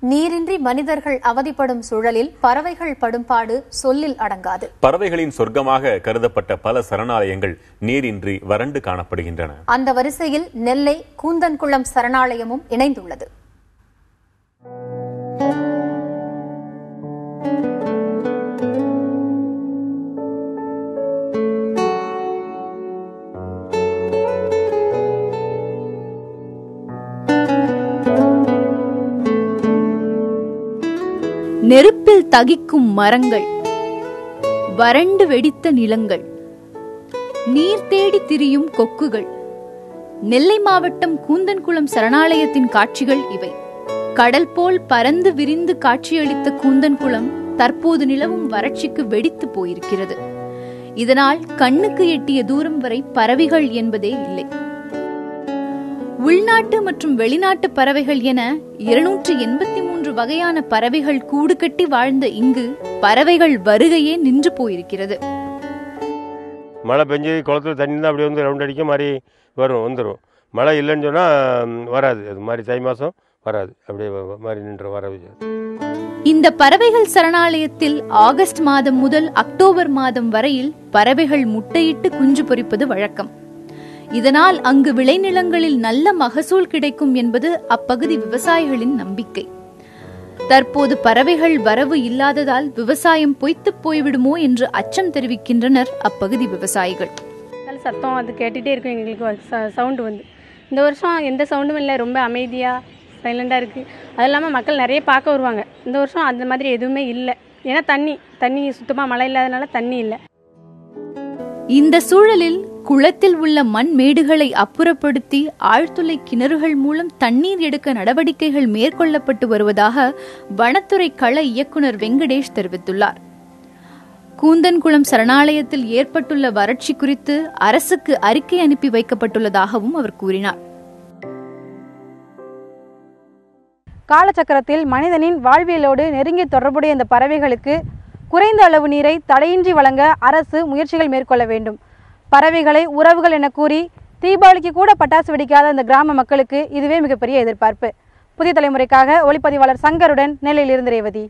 நீரின்றி மனிதர்கள் அவதிப்படும் சூழலில் பறவைகள் படும்பாடு சொல்லில் அடங்காது. பறவைகளின் சொர்க்கமாக கருதப்பட்ட பல சரணாலயங்கள் நீரின்றி வறண்டு காணப்படுகின்றன. அந்த வரிசையில் நெல்லை கூந்தன்குளம் சரணாலயமும் இணைந்துள்ளது. நெருப்பில் தகிக்கும் மரங்கள், வறண்டு வெடித்த நிலங்கள், நீர் தேடி திரியும் கொக்குகள். நெல்லை மாவட்டம் கூந்தன்குளம் சரணாலயத்தின் காட்சிகள் இவை. கடல் போல் பறந்து விரிந்து காட்சியளித்த கூந்தன்குளம் தற்போது நிலவும் வறட்சிக்கு வெடித்து போயிருக்கிறது. இதனால் கண்ணுக்கு எட்டிய தூரம் வரை பறவைகள் என்பதே இல்லை. உள்நாட்டு மற்றும் வெளிநாட்டு பறவைகள் என 283 வகையான பறவைகள் கூடு கட்டி வாழ்ந்த இங்கு பறவைகள் வருகையே நின்று போயிருக்கிறது. மழை பெஞ்சு குளத்துல தண்ணி தான் அப்படி வந்து ரவுண்ட் அடிக்க மாதிரி வந்துடும். மழை இல்லைன்னு சொன்னால் வராது. அது மாதிரி தை மாதம் வராது, அப்படியே மாதிரி நின்று வரவு. இந்த பறவைகள் சரணாலயத்தில் ஆகஸ்ட் மாதம் முதல் அக்டோபர் மாதம் வரையில் பறவைகள் முட்டையிட்டு குஞ்சு பொரிப்பது வழக்கம். இதனால் அங்கு விளைநிலங்களில் நல்ல மகசூல் கிடைக்கும் என்பது அப்பகுதி விவசாயிகளின் நம்பிக்கை. தற்போது பறவைகள் வரவு இல்லாததால் விவசாயம் பொய்த்து போய்விடுமோ என்று அச்சம் தெரிவிக்கின்றனர் அப்பகுதி விவசாயிகள். சத்தம் அது கேட்டுட்டே இருக்கும். எங்களுக்கு சவுண்டு வந்து இந்த வருஷம் எந்த சவுண்டும் இல்லை, ரொம்ப அமைதியாக சைலண்டாக இருக்குது. அது இல்லாமல் மக்கள் நிறைய பார்க்க வருவாங்க. இந்த வருஷம் அந்த மாதிரி எதுவுமே இல்லை. ஏன்னா தண்ணி சுத்தமாக மழை இல்லாதனால தண்ணி இல்லை. இந்த சூழலில் குளத்தில் உள்ள மண் மேடுகளை அப்புறப்படுத்தி ஆழ்துளை கிணறுகள் மூலம் தண்ணீர் எடுக்க நடவடிக்கைகள் மேற்கொள்ளப்பட்டு வருவதாக வனத்துறை கள இயக்குநர் வெங்கடேஷ் தெரிவித்துள்ளார். கூந்தன்குளம் சரணாலயத்தில் ஏற்பட்டுள்ள வறட்சி குறித்து அரசுக்கு அறிக்கை அனுப்பி வைக்கப்பட்டுள்ளதாகவும் அவர் கூறினார். காலச்சக்கரத்தில் மனிதனின் வாழ்வியலோடு நெருங்கிய தொடர்புடைய இந்த பறவைகளுக்கு குறைந்த அளவு நீரை தடையின்றி வழங்க அரசு முயற்சிகள் மேற்கொள்ள வேண்டும். பறவைகளை உறவுகள் என கூறி தீபாவளிக்கு கூட பட்டாசு வெடிக்காத இந்த கிராம மக்களுக்கு இதுவே மிகப்பெரிய எதிர்பார்ப்பு. புதிய தலைமுறைக்காக ஒளிப்பதிவாளர் சங்கருடன் நெல்லையிலிருந்து ரேவதி.